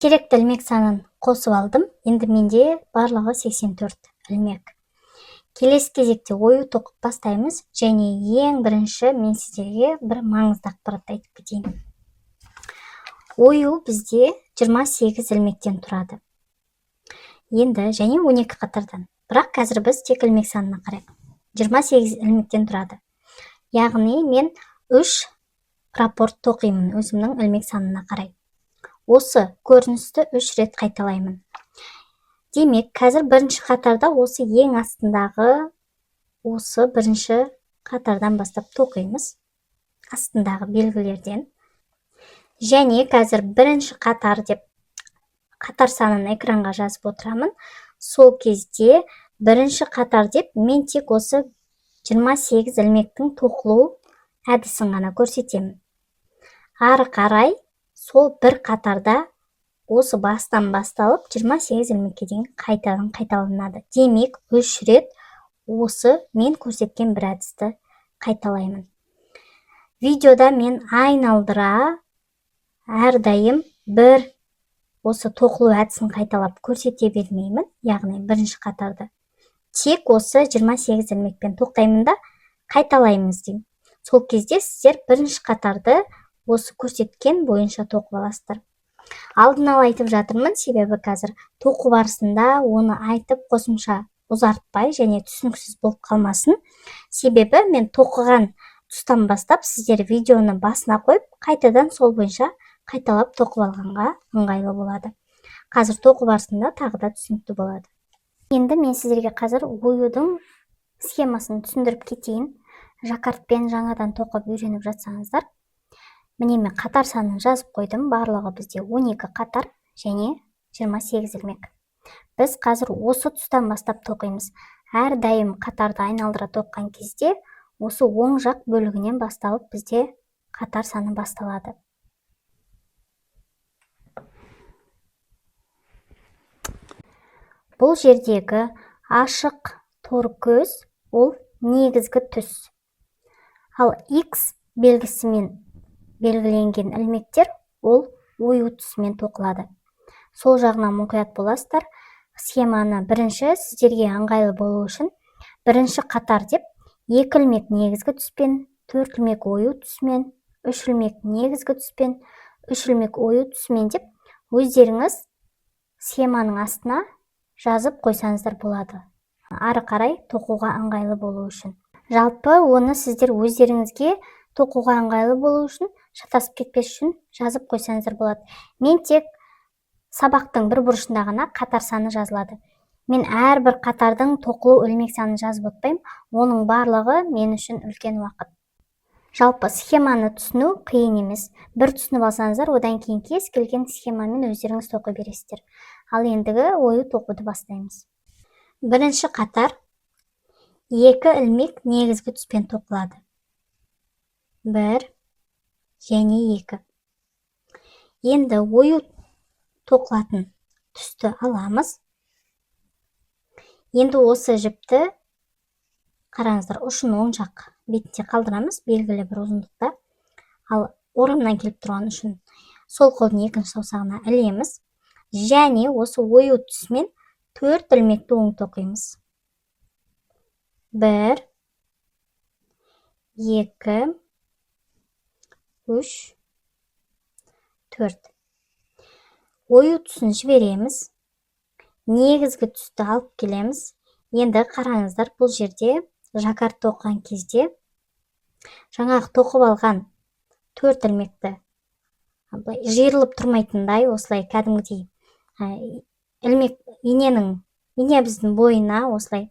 Керекті ілмек санын қосып алдым. Енді менде барлығы 84 ілмек. Келесі кезекте ою тоқып бастаймыз, және ең бірінші мен сіздерге бір маңызды ақпарат айтып кетейін. Ою бізде 28 ілмектен тұрады. Енді және 12 қатардан. Бірақ қазір біз тек ілмек санына қарайық. 28 ілмектен тұрады. Яғни мен 3 рапорт тоқимын өзімнің ілмек санына қарай. Осы көріністі 3 рет қайталаймын. Демек, қазір бірінші қатарда осы ең астындағы осы бірінші қатардан бастап тоқимыз. Астындағы белгілерден. Және қазір бірінші қатар деп қатар санын экранға жазып отырамын. Сол кезде бірінші қатар деп мен тек осы 28 ілмектің тоқылу әдісін ғана көрсетемін. Ары қарай сол бір қатарда осы бастан басталып 28 ілмекке дейін қайтадан қайталанады. Демек, 3 рет осы мен көрсеткен бір әдісті қайталаймын. Видеода мен айналдыра әрдайым бір осы тоқылу әдісін қайталап көрсете бермеймін, яғни бірінші қатарды. Тек осы 28 ілмекпен тоқтаймын да қайталаймыз деймін. Сол кезде сіздер бірінші қатарды осы көрсеткен бойынша тоқып аласыздар. Алдын ала айтып жатырмын, себебі қазір тоқу барысында оны айтып қосымша ұзартпай және түсініксіз болып қалмасын. Себебі мен тоқыған тұстан бастап сіздер видеоны басына қойып, қайтадан сол бойынша қайталап тоқып алғанға ыңғайлы болады. Қазір тоқу барысында тағы да түсінікті болады. Енді мен сіздерге қазір оюдың схемасын түсіндіріп кетейін. Жаккардпен жаңадан тоқып үйреніп жатсаңыздар. Міне мен қатар санын жазып қойдым. Барлығы бізде 12 қатар және 28 ілмек. Біз қазір осы тұстан бастап тоқимыз. Әрдайым қатарды айналдыра тоққан кезде осы оң жақ бөлігінен басталып бізде қатар саны басталады. Бұл жердегі ашық тор көз ол негізгі түс. Ал X белгісімен белгіленген ілмектер ол ою түсімен тоқылады. Сол жағынан мұқият боласыздар. Схеманы бірінші сіздерге ыңғайлы болу үшін бірінші қатар деп 2 ілмек негізгі түспен, 4 ілмек ою түсімен, 3 ілмек негізгі түспен, 3 ілмек ою түсімен деп өздеріңіз схеманың астына жазып қойсаңыздар болады. Ары қарай тоқуға ыңғайлы болу үшін. Жалпы оны сіздер өздеріңізге тоқуға ыңғайлы болу үшін, шатасып кетпес үшін жазып қойсаңыздар болады. Мен тек сабақтың бір бұрышында ғана қатар саны жазылады. Мен әрбір қатардың тоқылу ілмек санын жазып отпаймын. Оның барлығы мен үшін үлкен уақыт. Жалпы схеманы түсіну қиын емес. Бір түсініп алсаңыздар, одан кейін кез келген схемамен өздеріңіз тоқи бересіздер. Ал ендігі ою тоқуды бастаймыз. Бірінші қатар 2 ілмек негізгі түспен тоқылады. 1 және 2. Енді ою тоқылатын түсті аламыз. Енді осы жіпті қараңыздар, ұшын оң жақ бетінде қалдырамыз, белгілі бір ұзындықта. Ал орнынан келіп тұрған ұшын сол қолдың екінші саусағына ілеміз. Және осы ою түсімен 4 ілмекті оң тоқимыз. 1, 2, 3, 4. Ою түсін жібереміз. Негізгі түсті алып келеміз. Енді қараңыздар, бұл жерде жаккард тоққан кезде жаңағы тоқып алған 4 ілмекті жиырылып тұрмайтындай, осылай кәдімгідей ине біздің бойына осылай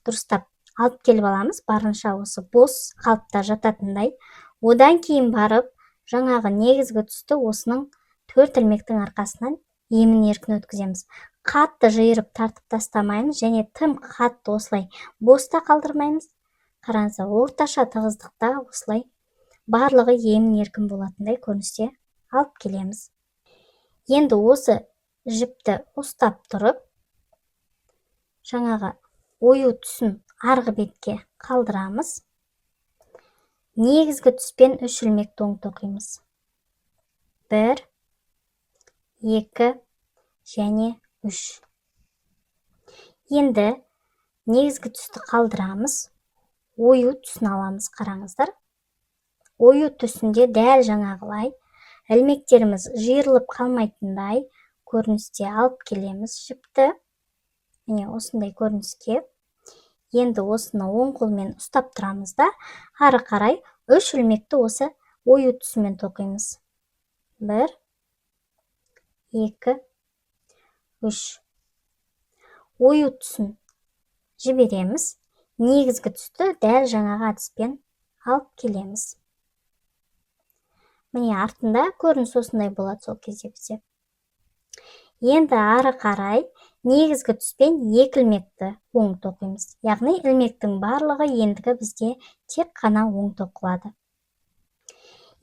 дұрыстап алып келіп аламыз. Барынша осы бос қалыпта жататындай. Одан кейін барып жаңағы негізгі түсті осының 4 ілмектің арқасынан емін еркін өткіземіз. Қатты жиырып тартып тастамаймыз және тым қатты осылай боста қалдырмаймыз. Қараңыздар, орташа тығыздықта осылай барлығы емін еркін болатындай көріністе алып келеміз. Енді осы жіпті ұстап тұрып, жаңағы ою түсін арғы бетке қалдырамыз. Негізгі түспен 3 ілмекті оң тоқимыз. 1, 2, және 3. Енді негізгі түсті қалдырамыз. Ою түсін аламыз, қараңыздар. Ою түсінде дәл жаңағылай ілмектеріміз жиырылып қалмайтындай көріністе алып келеміз жіпті. Міне осындай көрініске. Енді осыны оң қолмен ұстап тұрамыз да, ары қарай 3 ілмекті осы ою түсімен тоқимыз. 1, 2, 3. Ою түсін жібереміз. Негізгі түсті дәл жаңағы әдіспен алып келеміз. Міне артында көрініс осындай болады сол кезде бізде. Енді ары қарай негізгі түспен 2 ілмекті оң тоқимыз. Яғни ілмектің барлығы ендігі бізде тек қана оң тоқылады.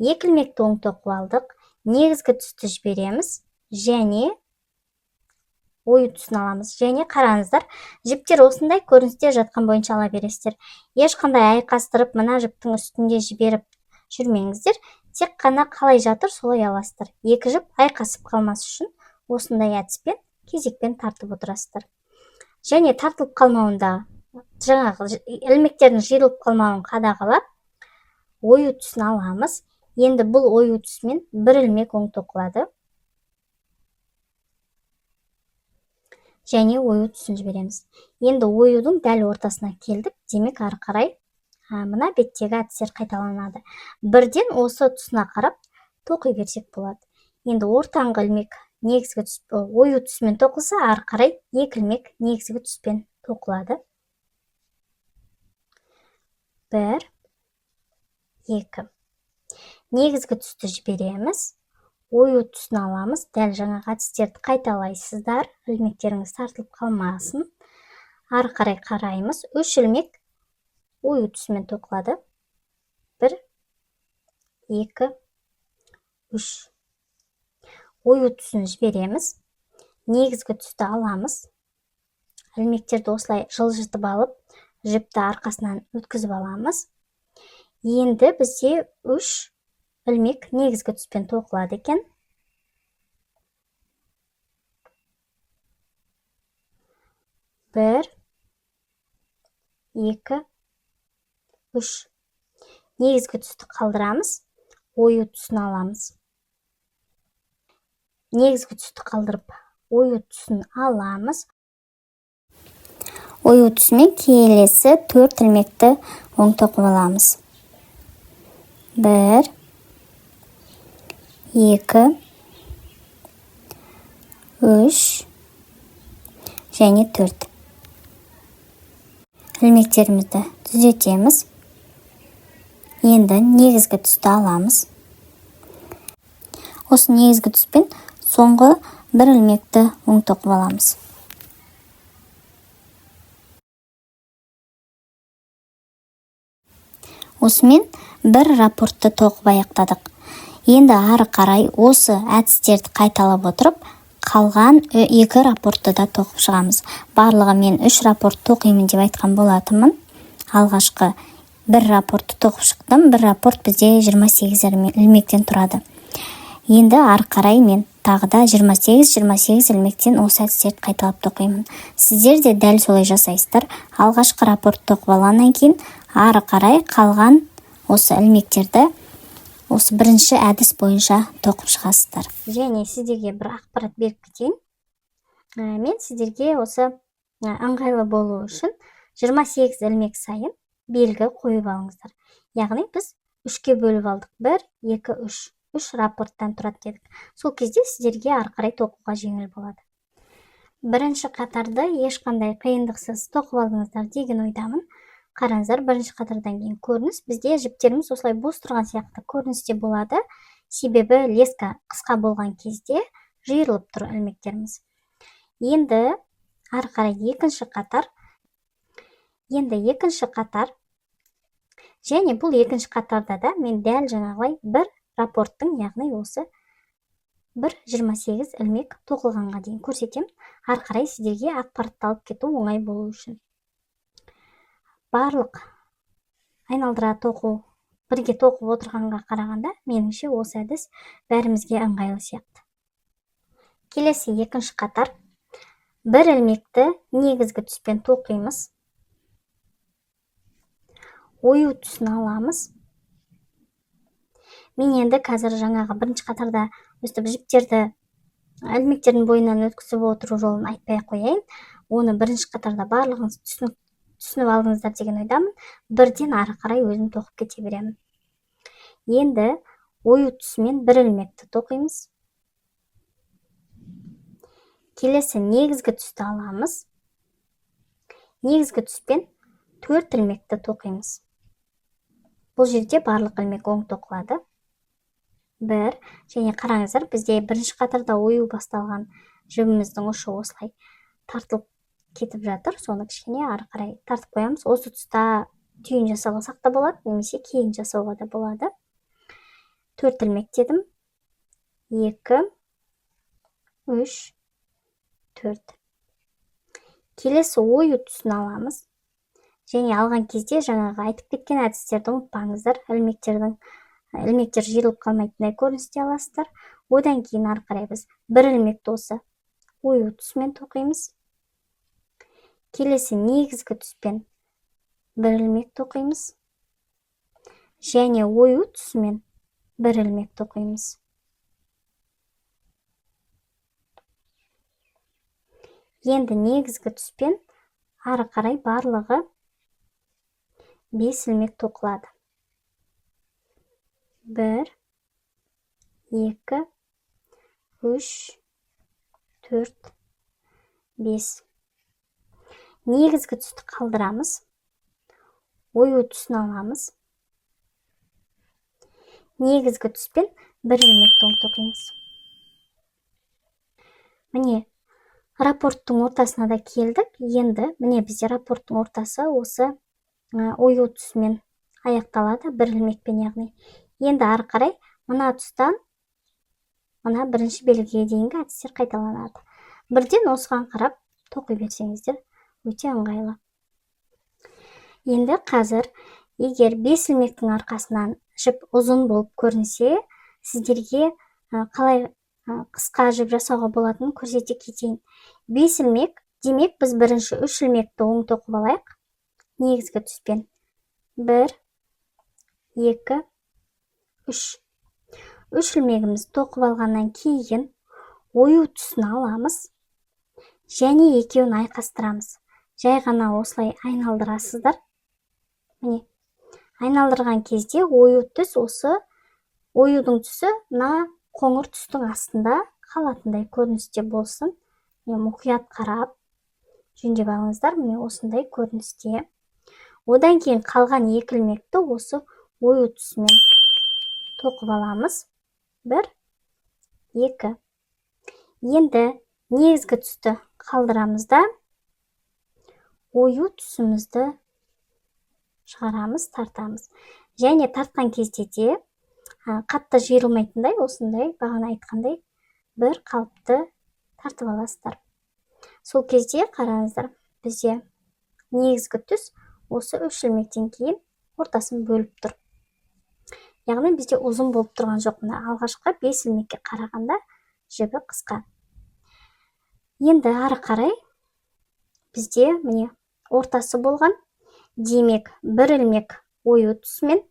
2 ілмекті оң тоқып алдық. Негізгі түсті жібереміз және ою түсін аламыз. Және қараңыздар, жіптер осындай көріністе жатқан бойынша ала бересіздер. Ешқандай айқастырып, мына жіптің үстінде жіберіп жүрмеңіздер. Тек қана қалай жатыр, солай аласыздар. 2 жіп айқасып қалмас үшін осындай әдіспен кезекпен тартып отырасыздар. Және тартылып қалмауында, жаңағы ілмектердің жиырылып қалмауын қадағалап, ою түсін аламыз. Енді бұл ою түсімен 1 ілмек оң тоқылады. Және ою түсін жібереміз. Енді оюдың дәл ортасына келдік. Демек ары қарай мына беттегі әдістер қайталанады. Бірден осы тұсына қарап тоқи берсек болады. Енді ортаңғы ілмек негізгі ою түсімен тоқылса, ары қарай 2 ілмек негізгі түспен тоқылады. 1, 2. Негізгі түсті жібереміз. Ою түсін аламыз. Дәл жаңағы әдістерді қайталайсыздар. Ілмектеріңіз тартылып қалмасын. Ары қарай қараймыз. 3 ілмек ою түсімен тоқылады. 1, 2, 3. Ою түсін жібереміз. Негізгі түсті аламыз. Ілмектерді осылай жылжытып алып, жіпті арқасынан өткізіп аламыз. Енді бізде 3 ілмек негізгі түспен тоқылады екен. 1, 2, 3. Негізгі түсті қалдырамыз. Ою түсін аламыз. Негізгі түсті қалдырып, ою түсін аламыз. Ою түсімен келесі 4 ілмекті оң тоқып аламыз. 1, 2, 3 және 4. Ілмектерімізді түзетеміз. Енді негізгі түсті аламыз. Осы негізгі түспен соңғы 1 ілмекті оң тоқып аламыз. Осымен 1 рапортты тоқып аяқтадық. Енді ары қарай осы әдістерді қайталап отырып, қалған 2 рапортты да тоқып шығамыз. Барлығы мен 3 рапорт тоқимын деп айтқан болатынмын. Алғашқы 1 рапортты тоқып шықтым. 1 рапорт бізде 28 ілмектен тұрады. Енді ары қарай мен тағы да 28 ілмектен осы әдістерді қайталап тоқимын. Сіздер де дәл солай жасайсыздар. Алғашқы рапорт тоқып алғаннан кейін ары қарай қалған осы ілмектерді осы бірінші әдіс бойынша тоқып шығасыздар. Және сіздерге бір ақпарат беріп кетейін. Мен сіздерге осы ыңғайлы болу үшін 28 ілмек сайын белгі қойып алыңыздар. Яғни біз 3-ке бөліп алдық. 1, 2, 3. 3 рапорттан тұрады дедік. Сол кезде сіздерге ары қарай тоқуға жеңіл болады. Бірінші қатарды ешқандай қиындықсыз тоқып алдыңыздар деген ойдамын. Қараңыздар, бірінші қатардан кейін көрініс. Бізде жіптеріміз осылай бос тұрған сияқты көріністе болады. Себебі леска қысқа болған кезде жиырылып тұр ілмектеріміз. Енді ары қарай екінші қатар. Және бұл екінші қатарда да мен дәл жаңағылай 1 рапорттың, яғни осы 1,28 ілмек тоқылғанға дейін көрсетем. Ары қарай сіздерге ақпаратты алып кету оңай болу үшін. Барлық айналдыра тоқу, бірге тоқып отырғанға қарағанда, меніңше осы әдіс бәрімізге ыңғайлы сияқты. Келесі екінші қатар. Бір ілмекті негізгі түспен тоқимыз. Ою түсін аламыз. Мен енді қазір жаңағы бірінші қатарда өстіп жіптерді ілмектердің бойынан өткізіп отыру жолын айтпай қояйын. Оны бірінші қатарда барлығыңыз түсініп алдыңыздар деген ойдамын. Бірден ары қарай өзім тоқып кете беремін. Енді ою түсімен бір ілмекті тоқимыз. Келесі негізгі түсті аламыз. Негізгі түспен 4 ілмекті тоқимыз. Бұл жерде барлық ілмек оң тоқылады. Бір, және қараңыздар, бізде бірінші қатарда ою басталған жібіміздің ұшы осылай тартылып кетіп жатыр. Соны кішкене ары қарай тартып қоямыз. Осы тұста түйін жасап алсақ та болады, немесе кейін жасауға да болады. 4 ілмек дедім. 2, 3, 4. Келесі ою түсін аламыз. Және алған кезде жаңағы айтып кеткен әдістерді ұмытпаңыздар. Ілмектер жиырылып қалмайтындай көріністе аласыздар. Одан кейін ары қарай біз бір ілмекті осы ою түсімен тоқимыз. Келесі негізгі түспен бір ілмек тоқимыз. Және ою түсімен бір ілмек тоқимыз. Енді негізгі түспен ары қарай барлығы 5 ілмек тоқылады. 1, 2, 3, 4, 5. Негізгі түсті қалдырамыз. Ою түсін аламыз. Негізгі түспен бір ілмекті оң тоқимыз. Міне, рапорттың ортасына да келдік. Енді міне бізде рапорттың ортасы осы ою түсімен аяқталады, бір ілмекпен, яғни. Енді ары қарай мына тұстан мына бірінші белгіге дейінгі әдістер қайталанады. Бірден осыған қарап тоқи берсеңіздер өте ыңғайлы. Енді қазір егер 5 ілмектің арқасынан жіп ұзын болып көрінсе, сіздерге қалай қысқа жіп жасауға болатынын көрсете кетейін. 5 ілмек, демек біз бірінші 3 ілмекті оң тоқып алайық. Негізгі түспен 1, 2, 3. 3 ілмегіміз тоқып алғаннан кейін ою түсін аламыз және екеуін айқастырамыз. Жай ғана осылай айналдырасыздар. Міне, айналдырған кезде ою түс осы оюдың түсі қоңыр түстің астында қалатындай көріністе болсын. Мұқият қарап жөндеп алыңыздар. Міне осындай көріністе. Одан кейін қалған 2 ілмекті осы ою түсімен тоқып аламыз. 1, 2. Енді негізгі түсті қалдырамыз да ою түсімізді шығарамыз, тартамыз. Және тартқан кезде де қатты жиырылмайтындай, осындай бағана айтқандай бір қалыпты тартып аласыздар. Сол кезде қараңыздар, бізде негізгі түс осы 3 ілмектен кейін ортасын бөліп тұр. Яғни бізде ұзын болып тұрған жоқ. Алғашқы 5 ілмекке қарағанда жібі қысқа. Енді ары қарай бізде міне ортасы болған. Демек, бір ілмек ою түсімен,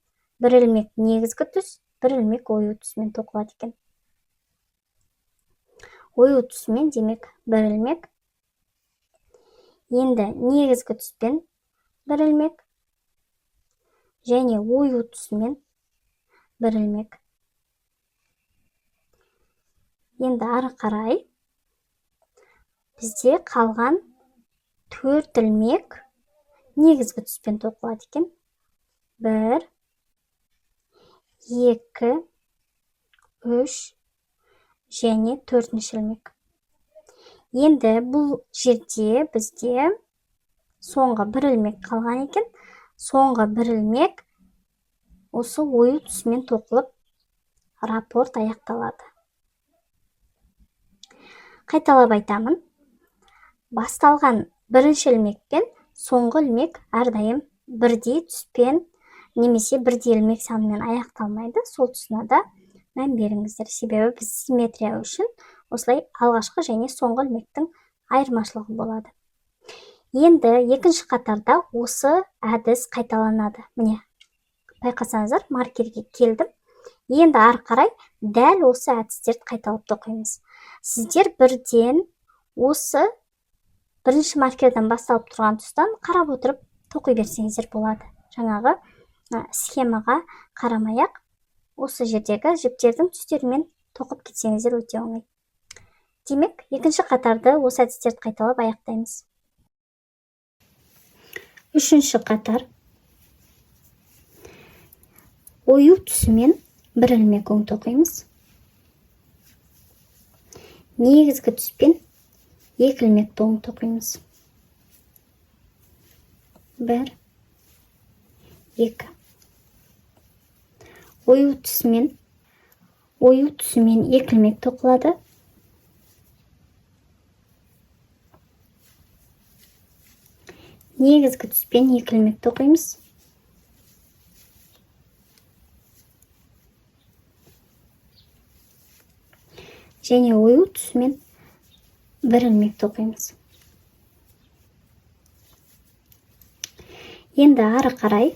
бір ілмек негізгі түс, бір ілмек ою түсімен тоқылады екен. Ою түсімен демек бір ілмек. Енді негізгі түспен бір ілмек және ою түсімен бір ілмек. Енді ары қарай бізде қалған 4 ілмек негізгі түспен тоқылады екен. 1, 2, 3 және 4-ші ілмек. Енді бұл жерде бізде соңғы бір ілмек қалған екен. Соңғы бір ілмек осы ою түсімен тоқылып рапорт аяқталады. Қайталап айтамын. Басталған бірінші ілмекпен соңғы ілмек әрдайым бірдей түспен немесе бірдей ілмек санымен аяқталмайды. Сол тұсына да мән беріңіздер. Себебі біз симметрия үшін осылай алғашқы және соңғы ілмектің айырмашылығы болады. Енді екінші қатарда осы әдіс қайталанады. Міне, байқасаңыздар, маркерге келдім. Енді ары қарай дәл осы әдістерді қайталап тоқимыз. Сіздер бірден осы бірінші маркерден басталып тұрған тұстан қарап отырып тоқи берсеңіздер болады. Жаңағы схемаға қарамай-ақ осы жердегі жіптердің түстерімен тоқып кетсеңіздер өте оңай. Демек, екінші қатарды осы әдістерді қайталап аяқтаймыз. Үшінші қатар. Ою түсімен бір ілмек оң тоқимыз. Негізгі түспен екі ілмекті оң тоқимыз. 1, 2. Ою түсімен екі ілмек тоқылады. Негізгі түспен екі ілмек тоқимыз. Және ою түсімен бір ілмек тоқимыз. Енді ары қарай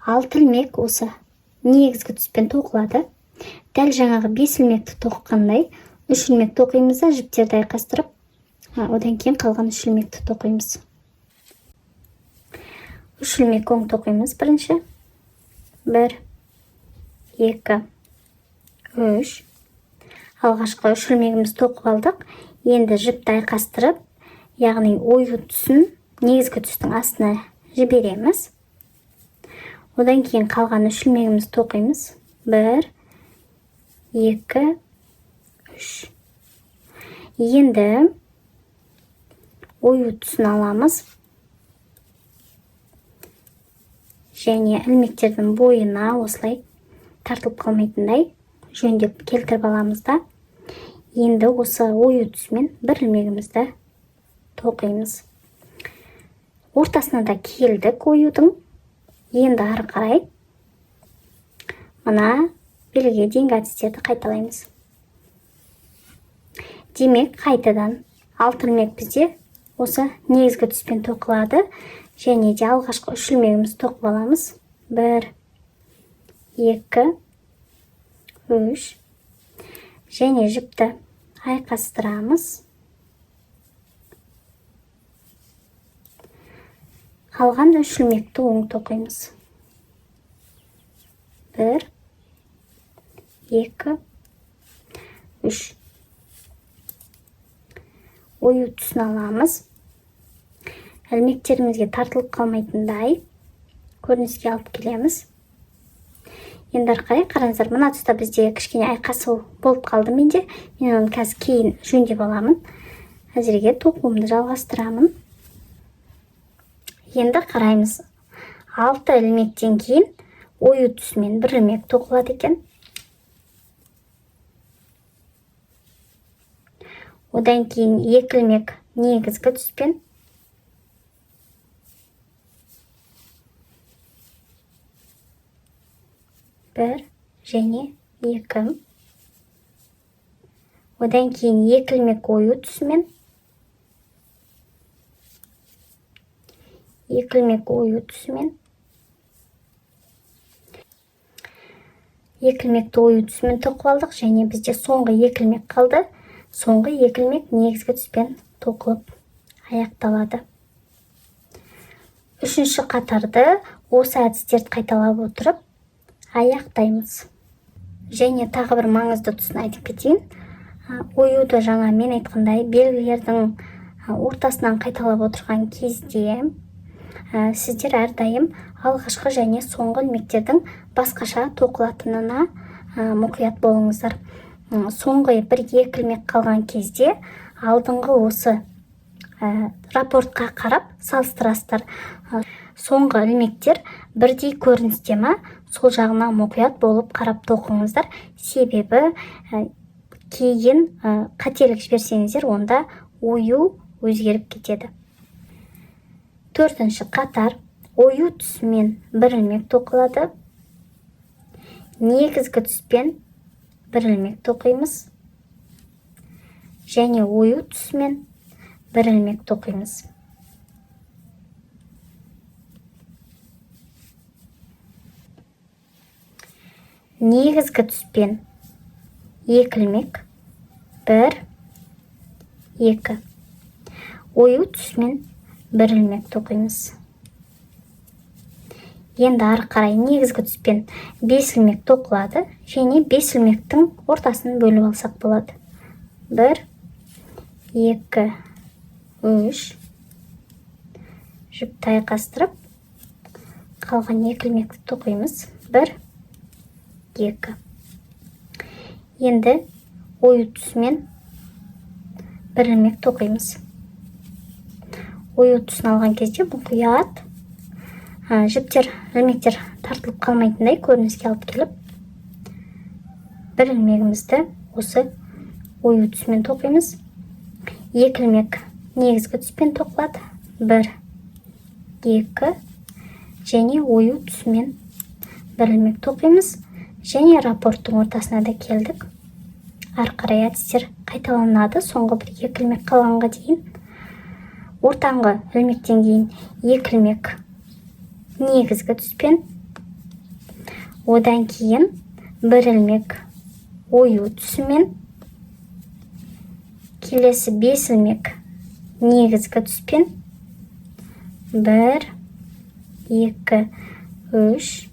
6 ілмек осы негізгі түспен тоқылады. Дәл жаңағы 5 ілмекті тоққандай 3 ілмек тоқимыз да жіптерді айқастырып, одан кейін қалған 3 ілмекті тоқимыз. 3 ілмек оң тоқимыз бірінші. 1, 2, 3. Алғашқы 3 ілмегіміз тоқып алдық. Енді жіпті айқастырып, яғни ою түсін негізгі түстің астына жібереміз. Одан кейін қалған 3 ілмегіміз тоқимыз. 1, 2, 3. Енді ою түсін аламыз. Және ілмектердің бойына осылай тартылып қалмайтындай жөндеп келтіріп аламыз да. Енді осы ою түсімен бір ілмегімізді тоқимыз. Ортасына да келдік оюдың. Енді ары қарай мына белгіге дейінгі әдістерді қайталаймыз. Демек, қайтадан 6 ілмек бізде осы негізгі түспен тоқылады. Және де алғашқы 3 ілмегіміз тоқып аламыз. 1, 2, 3. Және жіпті айқастырамыз. Қалған 3 ілмекті оң тоқимыз. 1, 2, 3. Ою түсін аламыз. Ілмектерімізге тартылып қалмайтындай көрініске алып келеміз. Енді ары қарай қараңыздар, мына тұста бізде кішкене айқасу болып қалды менде. Мен оны қазір кейін жөндеп аламын. Әзірге тоқуымды жалғастырамын. Енді қараймыз. 6 ілмектен кейін ою түсімен бір ілмек тоқылады екен. Одан кейін 2 ілмек негізгі түспен. Бір және 2. Одан кейін 2 ілмек ою түсімен. 2 ілмек ою түсімен. 2 ілмекті ою түсімен тоқып алдық. Және бізде соңғы 2 ілмек қалды. Соңғы 2 ілмек негізгі түспен тоқылып аяқталады. Үшінші қатарды осы әдістерді қайталап отырып аяқтаймыз. Және тағы бір маңызды тұсын айтып кетейін. Оюды жаңа мен айтқандай белгілердің ортасынан қайталап отырған кезде сіздер әрдайым алғашқы және соңғы ілмектердің басқаша тоқылатынына мұқият болыңыздар. Соңғы 1-2 ілмек қалған кезде алдыңғы осы рапортқа қарап салыстырасыздар. Соңғы ілмектер бірдей көріністе ме, сол жағына мұқият болып қарап тоқыңыздар. Себебі кейін қателік жіберсеңіздер, онда ою өзгеріп кетеді. Төртінші қатар. Ою түсімен бір ілмек тоқылады. Негізгі түспен бір ілмек тоқимыз. және ою түсімен бір ілмек тоқимыз. Негізгі түспен 2 ілмек, 1, 2. Ою түсімен бір ілмек тоқимыз. Енді ары қарай негізгі түспен 5 ілмек тоқылады, және 5 ілмектің ортасын бөліп алсақ болады. 1, 2, 3. Жіпті айқастырып, қалған 2 ілмекті тоқимыз. 1, 2. Енді ою түсімен бір ілмек тоқимыз. Ою түсін алған кезде бұл құят, жіптер, ілмектер тартылып қалмайтындай көрініске алып келіп, бір ілмегімізді осы ою түсімен тоқимыз. 2 ілмек негізгі түспен тоқылады. 1, 2. Және ою түсімен бір ілмек тоқимыз. Және рапорттың ортасына да келдік. Ары қарай әдістер қайталанады. Соңғы бір 2 ілмек қалғанға дейін. Ортаңғы ілмектен кейін 2 ілмек негізгі түспен, одан кейін бір ілмек ою түсімен, келесі 5 ілмек негізгі түспен, 1, 2, 3.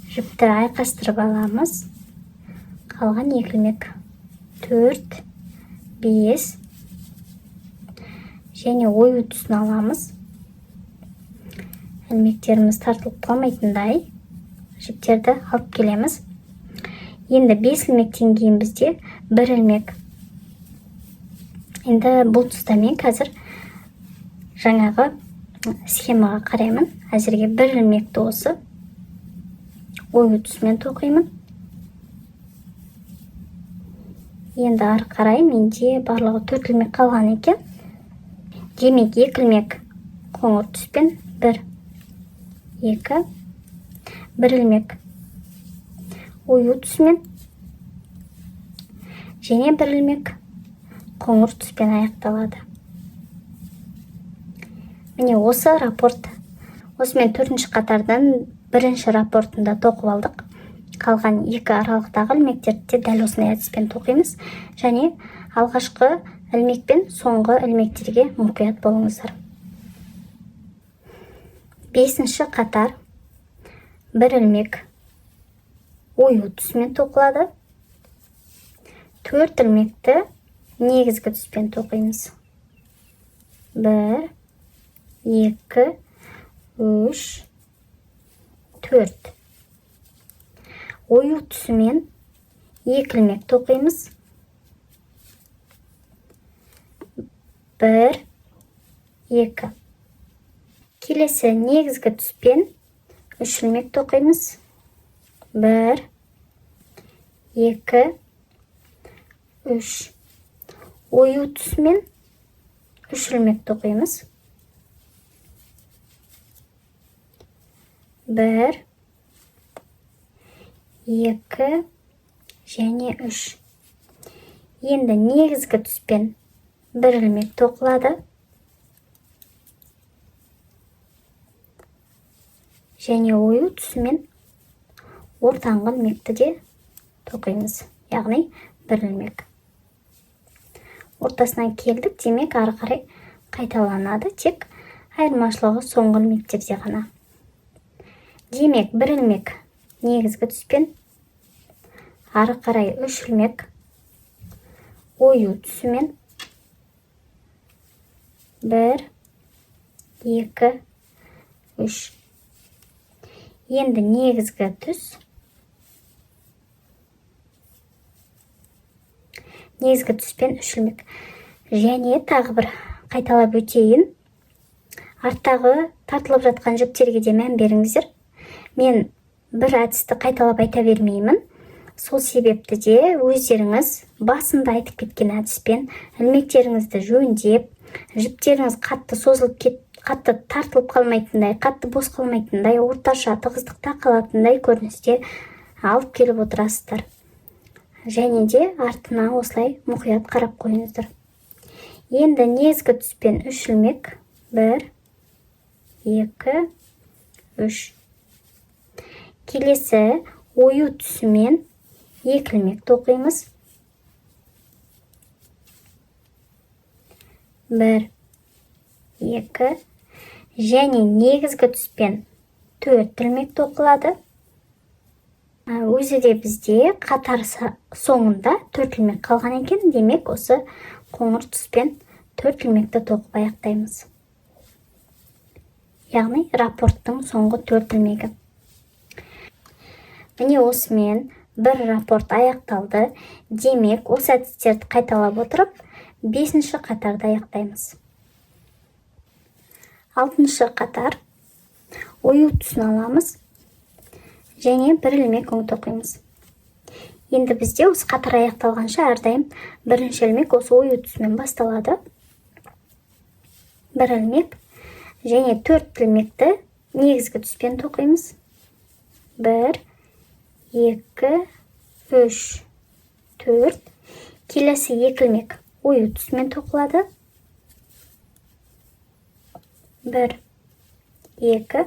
Жіпті айқастырып аламыз. Қалған 2 ілмек 4, 5. Және ою түсін аламыз. Ілмектеріміз тартылып қалмайтындай жіптерді алып келеміз. Енді 5 ілмектен кейін бізде бір ілмек. Енді бұл тұста мен қазір жаңағы схемаға қараймын. Әзірге бір ілмекті осы ою түсімен тоқимын. Енді ары қарай менде барлығы 4 ілмек қалған екен. Демек 2 ілмек қоңыр түспен, 1, 2. Бір ілмек ою түсімен, және бір ілмек қоңыр түспен аяқталады. Міне осы рапорт. Осымен 4-ші қатардан 1-ші рапортында тоқып алдық. Қалған 2 аралықтағы ілмектерді дәл осындай әдіспен тоқимыз. Және алғашқы ілмек пен соңғы ілмектерге мұқият болыңыздар. 5-ші қатар бір ілмек ою түсімен тоқылады. 4 ілмекті негізгі түспен тоқимыз. 1, 2, 3, 4. Ою түсімен 2 ілмек тоқимыз. 1, 2. Келесі негізгі түспен 3 ілмек тоқимыз. 1, 2, 3. Ою түсімен 3 ілмек тоқимыз. 1, 2 және 3. Енді негізгі түспен бір ілмек тоқылады. Және ою түсімен ортаңғы ілмекті де тоқимыз. Яғни бір ілмек. Ортасынан келдік, демек ары қарай қайталанады, тек айырмашылығы соңғы ілмектерде ғана. Демек бір ілмек негізгі түспен, ары қарай 3 ілмек ою түсімен, 1, 2, 3. Енді негізгі түс. Негізгі түспен 3 ілмек. Және тағы бір қайталап өтейін. Арттағы тартылып жатқан жіптерге де мән беріңіздер. Мен бір әдісті қайталап айта бермеймін. Сол себепті де өздеріңіз басында айтып кеткен әдіспен ілмектеріңізді жөндеп, жіптеріңіз қатты тартылып қалмайтындай, қатты бос қалмайтындай, орташа тығыздықта қалатындай көріністе алып келіп отырасыздар. және де артына осылай мұқият қарап қойыңыздар. Енді негізгі түспен 3 ілмек. 1, 2, 3. Келесі ою түсімен 2 ілмек тоқимыз. 1, 2. Және негізгі түспен 4 ілмек тоқылады. Өзі де бізде қатар соңында 4 ілмек қалған екен. Демек, осы қоңыр түспен 4 ілмекті тоқып аяқтаймыз. Яғни, рапорттың соңғы 4 ілмегі. Міне осымен бір рапорт аяқталды. Демек, осы әдістерді қайталап отырып, 5-ші қатарды аяқтаймыз. 6-ші қатар ою түсін аламыз. Және 1 ілмек өң тоқимыз. Енді бізде осы қатар аяқталғанша әрдайым 1-ші ілмек осы ою түсімен басталады. 1 ілмек және 4 ілмекті негізгі түспен тоқимыз. 1, 2, 3, 4. Келесі 2 ілмек ою түсімен тоқылады. 1, 2.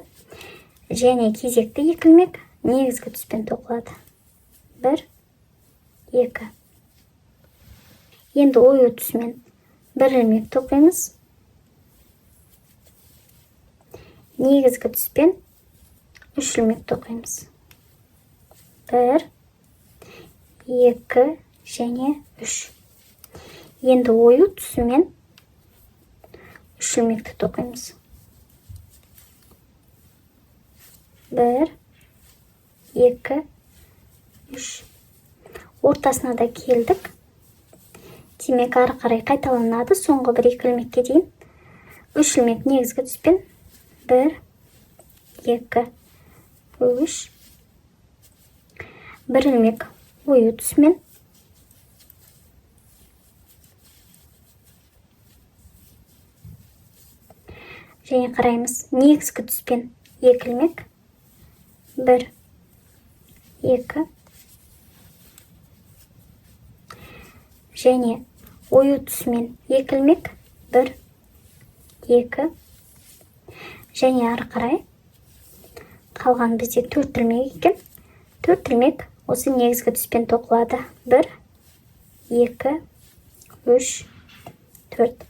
Және кезекті 2 ілмек негізгі түспен тоқылады. 1, 2. Енді ою түсімен 1 ілмек тоқимыз. Негізгі түспен 3 ілмек тоқимыз. 1, 2 және 3. Енді ою түсімен 3 ілмекті тоқимыз. 1, 2, 3. Ортасына да келдік. Демек, ары қарай қайталанады. Соңғы 1-2 ілмекке дейін 3 ілмек негізгі түспен 1, 2, 3. 1 ілмек ою түсімен. Және қараймыз. Негізгі түспен 2 ілмек. 1, 2. Және ою түсімен 2 ілмек. 1, 2. Және ары қарай қалған бізде 4 ілмек екен. 4 ілмек осы негізгі түспен тоқылады. 1, 2, 3, 4.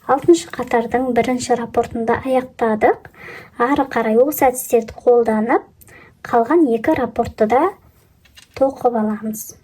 6-шы қатардың 1-ші рапортында аяқтадық. Ары қарай осы әдістерді қолданып, қалған 2 рапортты да тоқып аламыз.